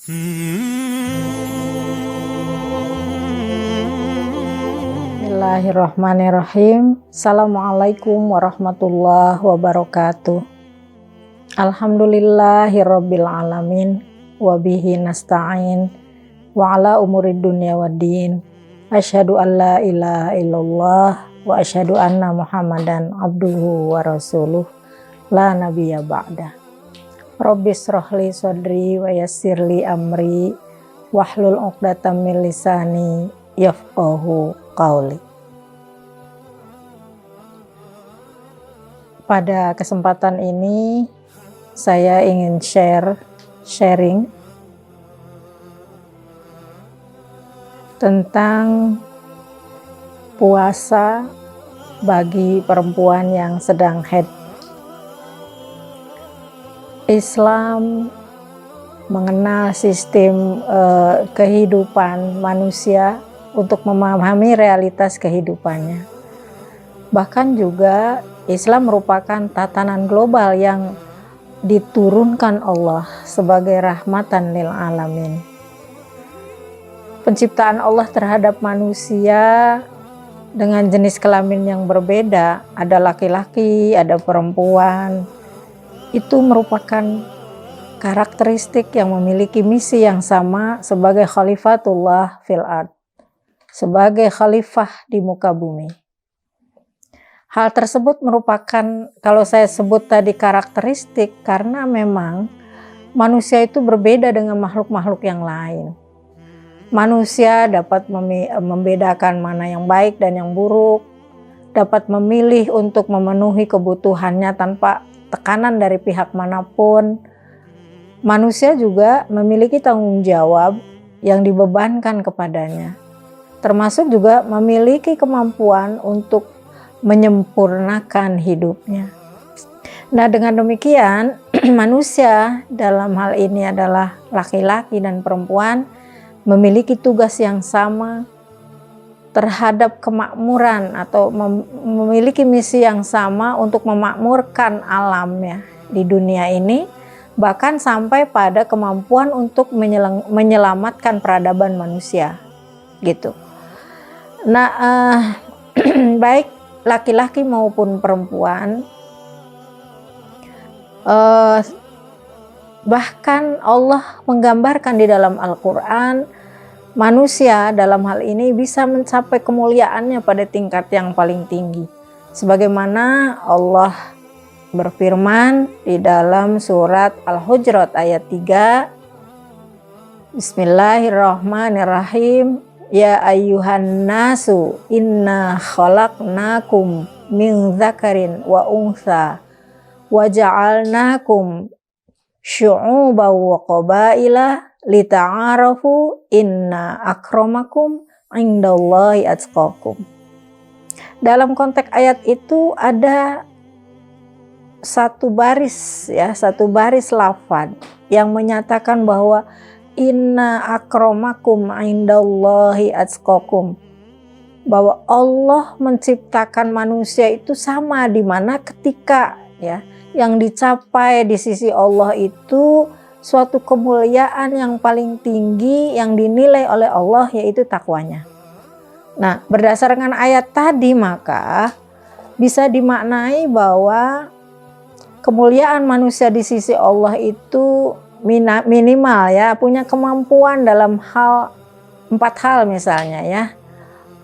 Bismillahirrahmanirrahim. Assalamualaikum warahmatullahi wabarakatuh. Alhamdulillahirabbil alamin wa bihi nasta'in wa ala umurid dunya waddin. Asyhadu an la ilaha illallah wa asyhadu anna Muhammadan abduhu wa rasuluh la nabiyya ba'da. Rabbis shrahli sadri wa yassirli amri wahlul 'uqdatam min lisani yafqahu qauli. Pada kesempatan ini saya ingin sharing tentang puasa bagi perempuan yang sedang haid. Islam mengenal sistem kehidupan manusia untuk memahami realitas kehidupannya. Bahkan juga Islam merupakan tatanan global yang diturunkan Allah sebagai rahmatan lil alamin. Penciptaan Allah terhadap manusia dengan jenis kelamin yang berbeda, ada laki-laki, ada perempuan, itu merupakan karakteristik yang memiliki misi yang sama sebagai khalifatullah fil ard, sebagai khalifah di muka bumi. Hal tersebut merupakan, kalau saya sebut tadi karakteristik, karena memang manusia itu berbeda dengan makhluk-makhluk yang lain. Manusia dapat membedakan mana yang baik dan yang buruk, dapat memilih untuk memenuhi kebutuhannya tanpa tekanan dari pihak manapun. Manusia juga memiliki tanggung jawab yang dibebankan kepadanya, termasuk juga memiliki kemampuan untuk menyempurnakan hidupnya. Nah, dengan demikian manusia dalam hal ini adalah laki-laki dan perempuan memiliki tugas yang sama terhadap kemakmuran atau memiliki misi yang sama untuk memakmurkan alamnya di dunia ini, bahkan sampai pada kemampuan untuk menyelamatkan peradaban manusia gitu. Nah, baik laki-laki maupun perempuan, bahkan Allah menggambarkan di dalam Al-Quran, manusia dalam hal ini bisa mencapai kemuliaannya pada tingkat yang paling tinggi. Sebagaimana Allah berfirman di dalam surat Al-Hujurat ayat 3. Bismillahirrahmanirrahim. Ya ayyuhan nasu inna khalaqnakum min dzakarin wa untha wa ja'alnakum syu'uban wa qabaila lita'arafu inna akramakum indallahi atqakum. Dalam konteks ayat itu ada satu baris lafaz yang menyatakan bahwa inna akramakum indallahi atqakum, bahwa Allah menciptakan manusia itu sama, di mana ketika yang dicapai di sisi Allah itu suatu kemuliaan yang paling tinggi yang dinilai oleh Allah, yaitu takwanya. Nah, berdasarkan ayat tadi maka bisa dimaknai bahwa kemuliaan manusia di sisi Allah itu minimal punya kemampuan dalam 4 hal misalnya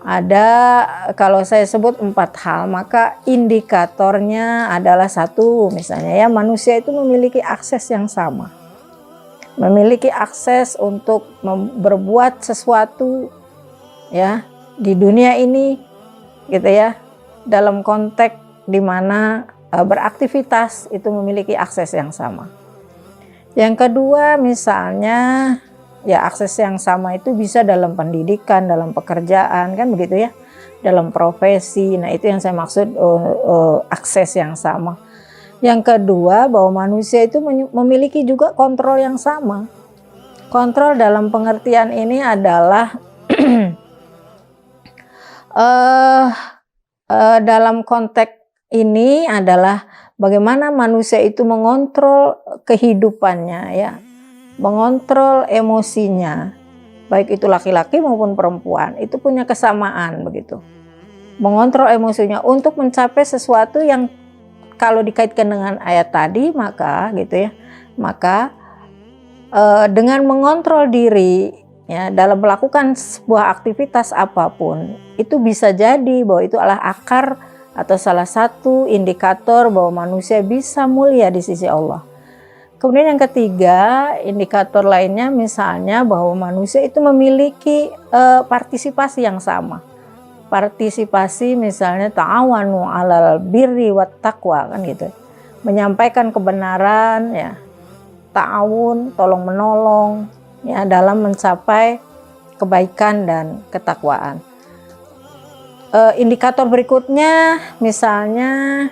Ada, kalau saya sebut 4 hal, maka indikatornya adalah 1 misalnya manusia itu memiliki akses yang sama. Memiliki akses untuk berbuat sesuatu di dunia ini dalam konteks di mana beraktivitas itu memiliki akses yang sama. Yang kedua misalnya akses yang sama itu bisa dalam pendidikan, dalam pekerjaan, kan begitu dalam profesi. Nah, itu yang saya maksud akses yang sama. Yang kedua, bahwa manusia itu memiliki juga kontrol yang sama. Kontrol dalam pengertian ini adalah dalam konteks ini adalah bagaimana manusia itu mengontrol kehidupannya mengontrol emosinya, baik itu laki-laki maupun perempuan, itu punya kesamaan begitu. Mengontrol emosinya untuk mencapai sesuatu yang kalau dikaitkan dengan ayat tadi, maka gitu ya, maka dengan mengontrol diri ya dalam melakukan sebuah aktivitas apapun, itu bisa jadi bahwa itu adalah akar atau salah satu indikator bahwa manusia bisa mulia di sisi Allah. Kemudian yang ketiga, indikator lainnya misalnya bahwa manusia itu memiliki partisipasi yang sama. Partisipasi misalnya ta'awanu 'alal birri wat taqwa, kan gitu. Menyampaikan kebenaran ya. Ta'awun, tolong menolong ya dalam mencapai kebaikan dan ketakwaan. Indikator berikutnya misalnya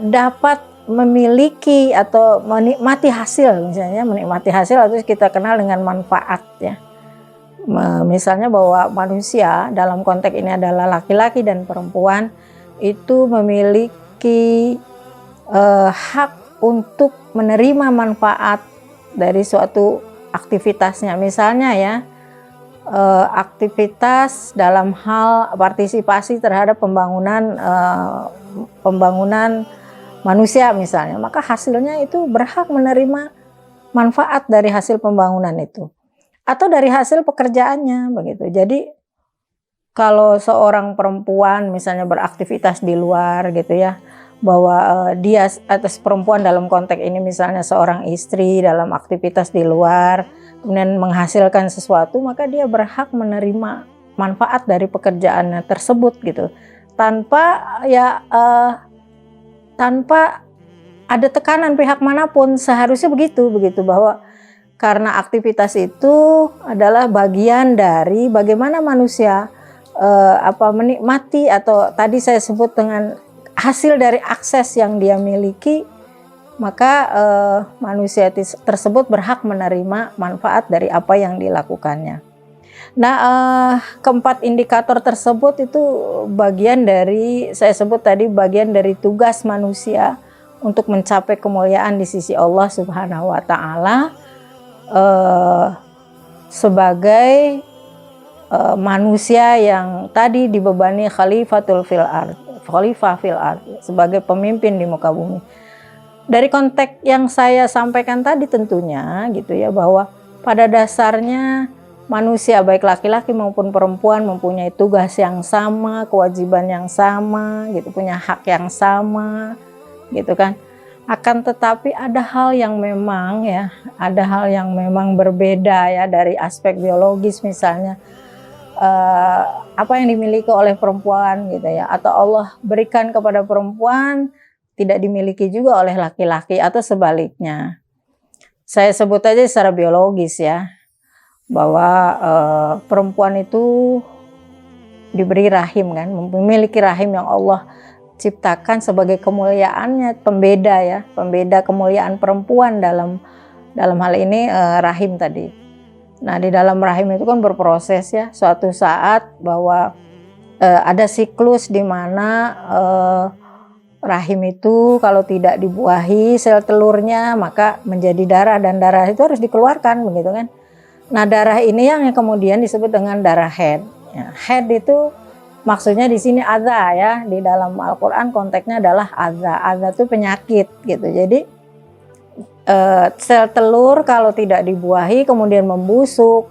dapat memiliki atau menikmati hasil, misalnya menikmati hasil atau kita kenal dengan manfaat ya. Misalnya bahwa manusia dalam konteks ini adalah laki-laki dan perempuan itu memiliki hak untuk menerima manfaat dari suatu aktivitasnya, misalnya ya aktivitas dalam hal partisipasi terhadap pembangunan manusia misalnya, maka hasilnya itu berhak menerima manfaat dari hasil pembangunan itu atau dari hasil pekerjaannya begitu. Jadi kalau seorang perempuan misalnya beraktivitas di luar gitu ya, bahwa dia atas perempuan dalam konteks ini misalnya seorang istri dalam aktivitas di luar kemudian menghasilkan sesuatu, maka dia berhak menerima manfaat dari pekerjaannya tersebut gitu, tanpa tanpa ada tekanan pihak manapun. Seharusnya begitu bahwa karena aktivitas itu adalah bagian dari bagaimana manusia menikmati atau tadi saya sebut dengan hasil dari akses yang dia miliki, maka manusia tersebut berhak menerima manfaat dari apa yang dilakukannya. Nah, keempat indikator tersebut itu bagian dari, saya sebut tadi, bagian dari tugas manusia untuk mencapai kemuliaan di sisi Allah Subhanahu wa Ta'ala sebagai manusia yang tadi dibebani khalifah fil ard, sebagai pemimpin di muka bumi. Dari konteks yang saya sampaikan tadi tentunya gitu ya, bahwa pada dasarnya manusia baik laki-laki maupun perempuan mempunyai tugas yang sama, kewajiban yang sama gitu, punya hak yang sama gitu kan. Akan tetapi ada hal yang memang berbeda ya dari aspek biologis, misalnya apa yang dimiliki oleh perempuan gitu ya, atau Allah berikan kepada perempuan tidak dimiliki juga oleh laki-laki atau sebaliknya. Saya sebut aja secara biologis ya, bahwa perempuan itu diberi rahim kan, memiliki rahim yang Allah ciptakan sebagai kemuliaannya, pembeda kemuliaan perempuan dalam hal ini rahim tadi. Nah, di dalam rahim itu kan berproses ya, suatu saat bahwa ada siklus di mana rahim itu kalau tidak dibuahi sel telurnya maka menjadi darah, dan darah itu harus dikeluarkan begitu kan. Nah, darah ini yang kemudian disebut dengan darah haid. Ya, haid itu maksudnya di sini adza ya, di dalam Al-Qur'an konteksnya adalah adza. Adza itu penyakit gitu. Jadi sel telur kalau tidak dibuahi kemudian membusuk,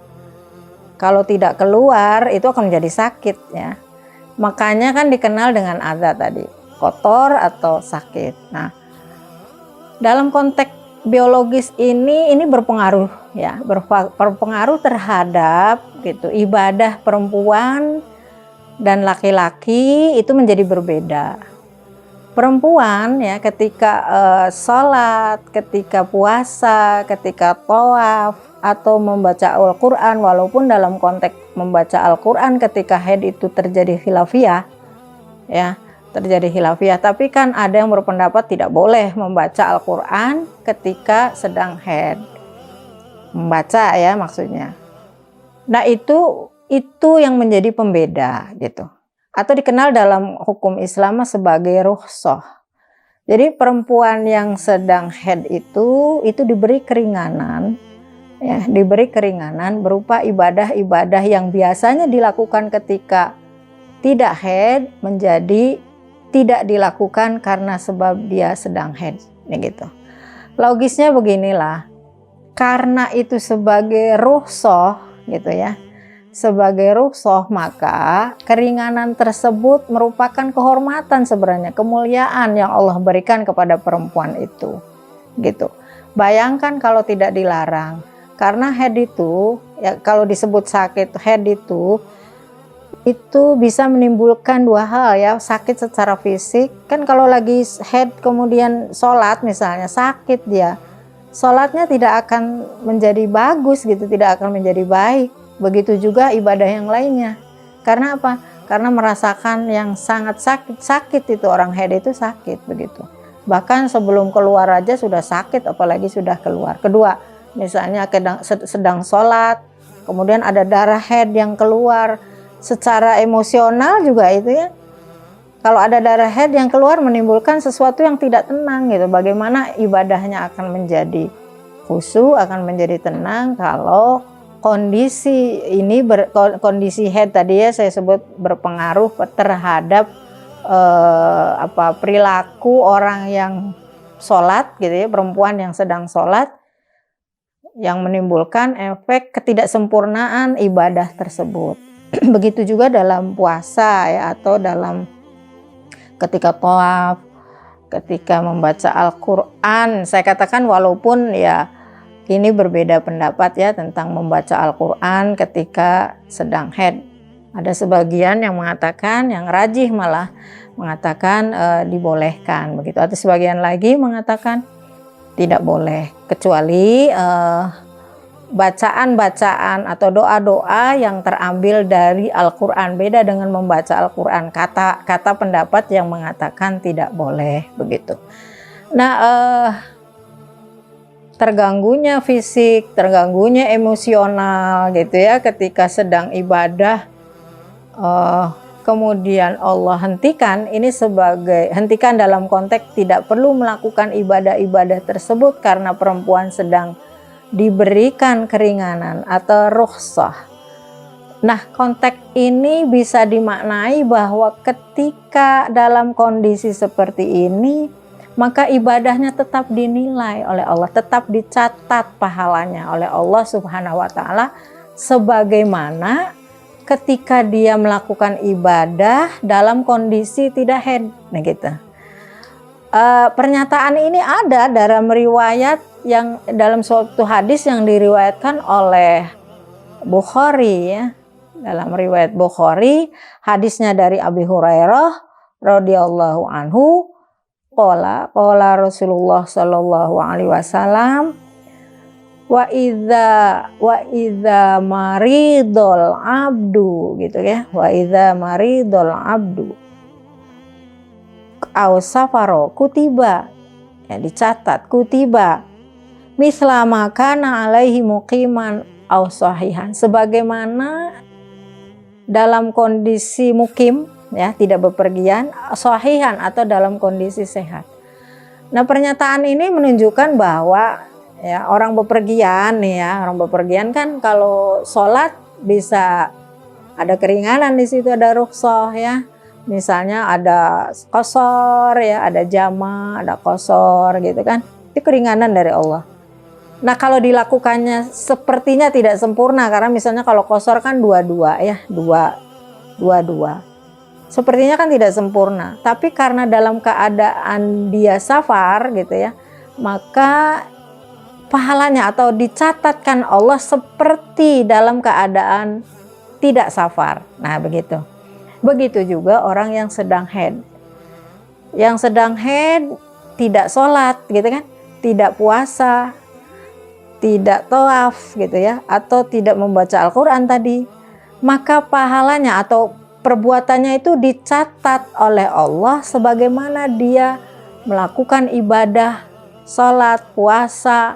kalau tidak keluar itu akan menjadi sakit ya. Makanya kan dikenal dengan adza tadi, kotor atau sakit. Nah, dalam konteks biologis ini berpengaruh ya, berpengaruh terhadap gitu ibadah perempuan dan laki-laki itu menjadi berbeda. Perempuan ya ketika sholat, ketika puasa, ketika tawaf atau membaca Al-Quran, walaupun dalam konteks membaca Al-Quran ketika haid itu terjadi khilafiyah ya, tapi kan ada yang berpendapat tidak boleh membaca Al-Quran ketika sedang haid, membaca ya maksudnya. Nah, itu yang menjadi pembeda gitu, atau dikenal dalam hukum Islam sebagai rukhsah. Jadi perempuan yang sedang haid itu diberi keringanan, ya, diberi keringanan berupa ibadah-ibadah yang biasanya dilakukan ketika tidak haid menjadi tidak dilakukan karena sebab dia sedang haid, ya gitu. Logisnya beginilah, karena itu sebagai rukhsah gitu ya, sebagai rukhsah, maka keringanan tersebut merupakan kehormatan sebenarnya, kemuliaan yang Allah berikan kepada perempuan itu gitu. Bayangkan kalau tidak dilarang, karena haid itu ya, kalau disebut sakit haid itu bisa menimbulkan dua hal ya, sakit secara fisik kan, kalau lagi haid kemudian sholat misalnya sakit dia, sholatnya tidak akan menjadi bagus gitu, tidak akan menjadi baik. Begitu juga ibadah yang lainnya. Karena apa? Karena merasakan yang sangat sakit itu, orang haid itu sakit begitu. Bahkan sebelum keluar aja sudah sakit, apalagi sudah keluar. Kedua, misalnya sedang sholat, kemudian ada darah haid yang keluar, secara emosional juga itu ya. Kalau ada darah haid yang keluar menimbulkan sesuatu yang tidak tenang gitu. Bagaimana ibadahnya akan menjadi khusyuk, akan menjadi tenang kalau kondisi ini kondisi haid tadi ya saya sebut berpengaruh terhadap perilaku orang yang sholat gitu ya, perempuan yang sedang sholat, yang menimbulkan efek ketidaksempurnaan ibadah tersebut. Begitu juga dalam puasa ya, atau dalam ketika tawaf, ketika membaca Al-Quran. Saya katakan walaupun ya ini berbeda pendapat ya tentang membaca Al-Quran ketika sedang haid. Ada sebagian yang mengatakan, yang rajih malah mengatakan dibolehkan begitu. Atau sebagian lagi mengatakan tidak boleh, kecuali bacaan-bacaan atau doa-doa yang terambil dari Al-Quran. Beda dengan membaca Al-Quran, kata pendapat yang mengatakan tidak boleh begitu. Nah, terganggunya fisik, terganggunya emosional gitu ya ketika sedang ibadah, kemudian Allah hentikan, ini sebagai hentikan dalam konteks tidak perlu melakukan ibadah-ibadah tersebut karena perempuan sedang diberikan keringanan atau rukhsah. Nah, konteks ini bisa dimaknai bahwa ketika dalam kondisi seperti ini, maka ibadahnya tetap dinilai oleh Allah, tetap dicatat pahalanya oleh Allah Subhanahu wa Ta'ala, sebagaimana ketika dia melakukan ibadah dalam kondisi tidak haid. Nah gitu. Pernyataan ini ada dalam riwayat yang dalam suatu hadis yang diriwayatkan oleh Bukhari ya. Dalam riwayat Bukhari, hadisnya dari Abi Hurairah radhiyallahu anhu, qala Rasulullah sallallahu alaihi wasallam, wa idza maridul abdu gitu ya, wa idza maridul abdu aw safaro kutiba, ya dicatat, kutiba misla makana alaihi muqiman aw sahihan, sebagaimana dalam kondisi mukim ya, tidak bepergian, sahihan atau dalam kondisi sehat. Nah, pernyataan ini menunjukkan bahwa ya orang bepergian nih ya, orang bepergian kan kalau sholat bisa ada keringanan di situ, ada rukhsah ya. Misalnya ada qashar ya, ada jama, ada qashar gitu kan. Itu keringanan dari Allah. Nah, kalau dilakukannya sepertinya tidak sempurna, karena misalnya kalau qashar kan dua-dua ya, dua-dua. Sepertinya kan tidak sempurna, tapi karena dalam keadaan dia safar gitu ya, maka pahalanya atau dicatatkan Allah seperti dalam keadaan tidak safar. Nah begitu. Begitu juga orang yang sedang haid. Yang sedang haid tidak sholat gitu kan, tidak puasa, tidak tawaf gitu ya, atau tidak membaca Al-Quran tadi, maka pahalanya atau perbuatannya itu dicatat oleh Allah sebagaimana dia melakukan ibadah sholat, puasa,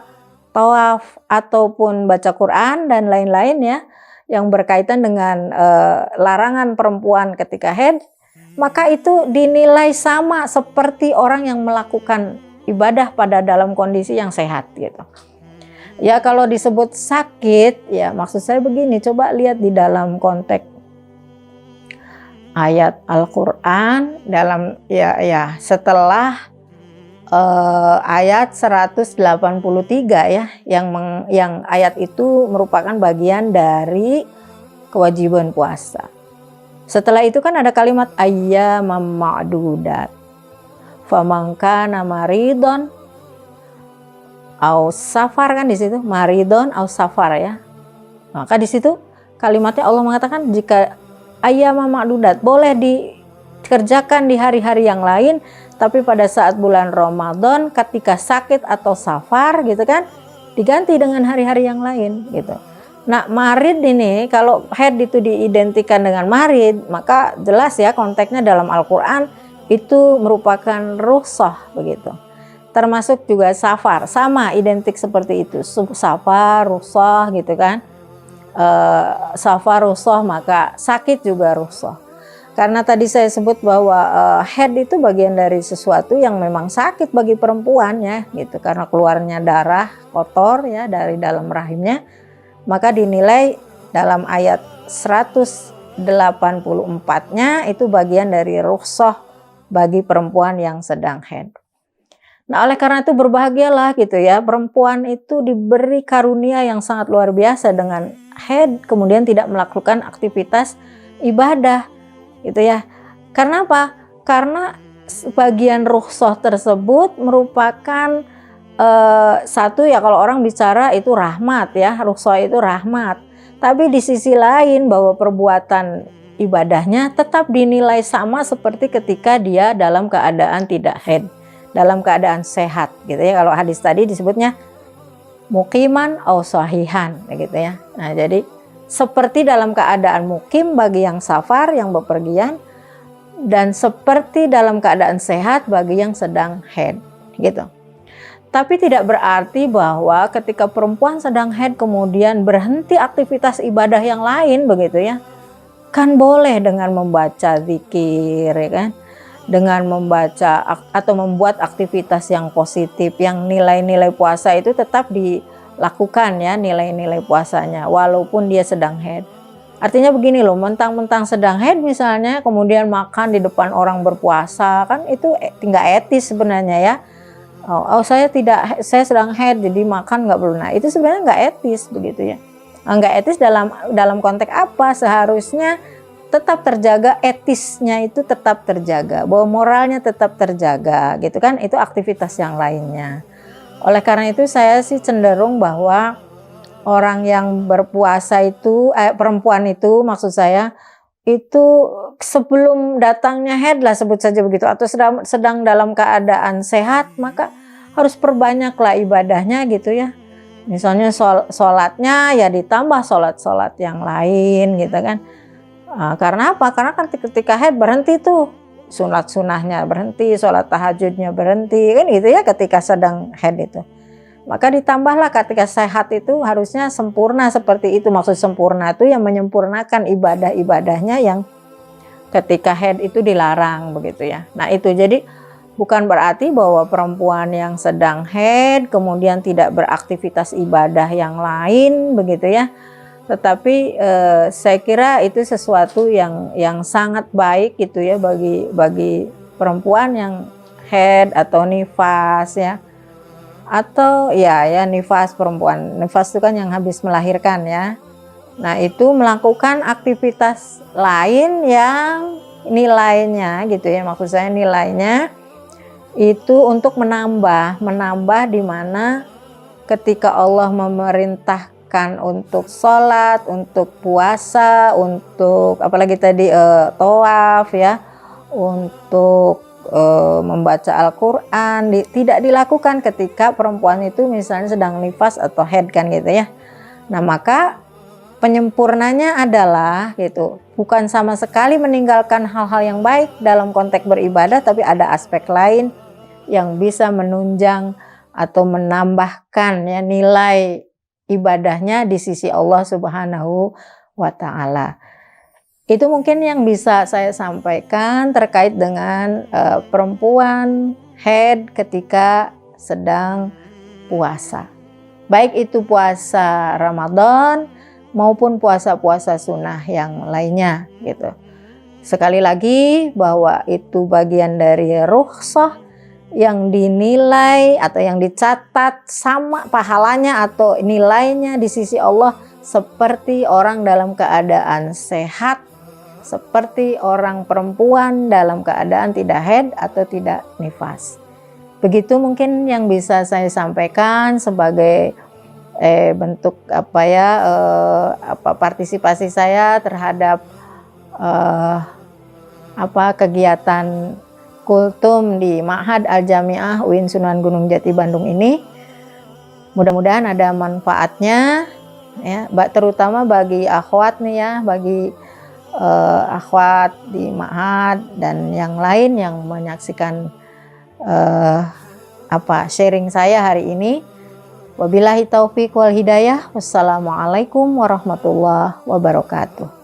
tawaf, ataupun baca Quran dan lain-lain ya, yang berkaitan dengan larangan perempuan ketika haid. maka itu dinilai sama seperti orang yang melakukan ibadah pada dalam kondisi yang sehat gitu. Ya kalau disebut sakit, ya maksud saya begini, coba lihat di dalam konteks ayat Al-Quran dalam setelah ayat 183 ya, yang ayat itu merupakan bagian dari kewajiban puasa. Setelah itu kan ada kalimat ayyaman ma'dudat. Faman kana maridon au safar, kan di situ maridon au safar ya. Maka di situ kalimatnya Allah mengatakan jika ayyaman ma'dudat boleh dikerjakan di hari-hari yang lain, tapi pada saat bulan Ramadan ketika sakit atau safar gitu kan, diganti dengan hari-hari yang lain gitu. Nah marid ini, kalau haid itu diidentikan dengan marid, maka jelas ya konteksnya dalam Al-Quran itu merupakan rukhsah begitu. Termasuk juga safar, sama identik seperti itu, safar, rukhsah gitu kan. Safar rukhsah, maka sakit juga rukhsah. Karena tadi saya sebut bahwa haid itu bagian dari sesuatu yang memang sakit bagi perempuan ya gitu, karena keluarnya darah kotor ya dari dalam rahimnya, maka dinilai dalam ayat 184-nya itu bagian dari rukhsah bagi perempuan yang sedang haid. Nah oleh karena itu berbahagialah gitu ya, perempuan itu diberi karunia yang sangat luar biasa dengan haid kemudian tidak melakukan aktivitas ibadah gitu ya. Karena apa? Karena bagian rukhsah tersebut merupakan satu ya, kalau orang bicara itu rahmat ya, rukhsah itu rahmat. Tapi di sisi lain bahwa perbuatan ibadahnya tetap dinilai sama seperti ketika dia dalam keadaan tidak haid, dalam keadaan sehat gitu ya. Kalau hadis tadi disebutnya muqiman au sahihan gitu ya. Nah jadi seperti dalam keadaan mukim bagi yang safar, yang bepergian, dan seperti dalam keadaan sehat bagi yang sedang haid gitu. Tapi tidak berarti bahwa ketika perempuan sedang haid kemudian berhenti aktivitas ibadah yang lain begitu ya. Kan boleh dengan membaca zikir ya kan, dengan membaca atau membuat aktivitas yang positif, yang nilai-nilai puasa itu tetap dilakukan ya, nilai-nilai puasanya walaupun dia sedang haid. Artinya begini loh, mentang-mentang sedang haid misalnya kemudian makan di depan orang berpuasa, kan itu nggak etis sebenarnya ya. Saya sedang haid jadi makan nggak perlu. Nah itu sebenarnya nggak etis begitu ya. Nggak etis dalam konteks apa? Seharusnya tetap terjaga, etisnya itu tetap terjaga, bahwa moralnya tetap terjaga gitu kan, itu aktivitas yang lainnya. Oleh karena itu saya sih cenderung bahwa orang yang berpuasa itu, perempuan itu maksud saya, itu sebelum datangnya haid lah sebut saja begitu, atau sedang dalam keadaan sehat, maka harus perbanyaklah ibadahnya gitu ya. Misalnya sholatnya ya ditambah sholat-sholat yang lain gitu kan. Karena apa? Karena kan ketika haid berhenti tuh, sunat-sunahnya berhenti, sholat tahajudnya berhenti kan gitu ya ketika sedang haid itu. Maka ditambahlah ketika sehat itu harusnya sempurna seperti itu. Maksud sempurna itu yang menyempurnakan ibadah-ibadahnya yang ketika haid itu dilarang begitu ya. Nah itu jadi bukan berarti bahwa perempuan yang sedang haid kemudian tidak beraktivitas ibadah yang lain begitu ya. Tetapi saya kira itu sesuatu yang sangat baik gitu ya bagi perempuan yang haid atau nifas ya. Atau ya nifas, perempuan nifas itu kan yang habis melahirkan ya. Nah itu melakukan aktivitas lain yang nilainya gitu ya, maksud saya nilainya itu untuk menambah di mana ketika Allah memerintahkan untuk sholat, untuk puasa, untuk apalagi tadi tawaf ya, untuk membaca Al-Quran tidak dilakukan ketika perempuan itu misalnya sedang nifas atau haid kan gitu ya. Nah maka penyempurnanya adalah gitu, bukan sama sekali meninggalkan hal-hal yang baik dalam konteks beribadah, tapi ada aspek lain yang bisa menunjang atau menambahkan ya nilai ibadahnya di sisi Allah Subhanahu wa Ta'ala. Itu mungkin yang bisa saya sampaikan terkait dengan perempuan haid ketika sedang puasa. Baik itu puasa Ramadan maupun puasa-puasa sunnah yang lainnya gitu. Sekali lagi bahwa itu bagian dari rukhsah yang dinilai atau yang dicatat sama pahalanya atau nilainya di sisi Allah seperti orang dalam keadaan sehat, seperti orang perempuan dalam keadaan tidak haid atau tidak nifas. Begitu mungkin yang bisa saya sampaikan sebagai bentuk partisipasi saya terhadap kegiatan kultum di Ma'had Al-Jami'ah UIN Sunan Gunung Jati Bandung ini. Mudah-mudahan ada manfaatnya ya, terutama bagi akhwat nih ya, bagi akhwat di Ma'had dan yang lain yang menyaksikan sharing saya hari ini. Wabillahi taufiq wal hidayah. Wassalamualaikum warahmatullahi wabarakatuh.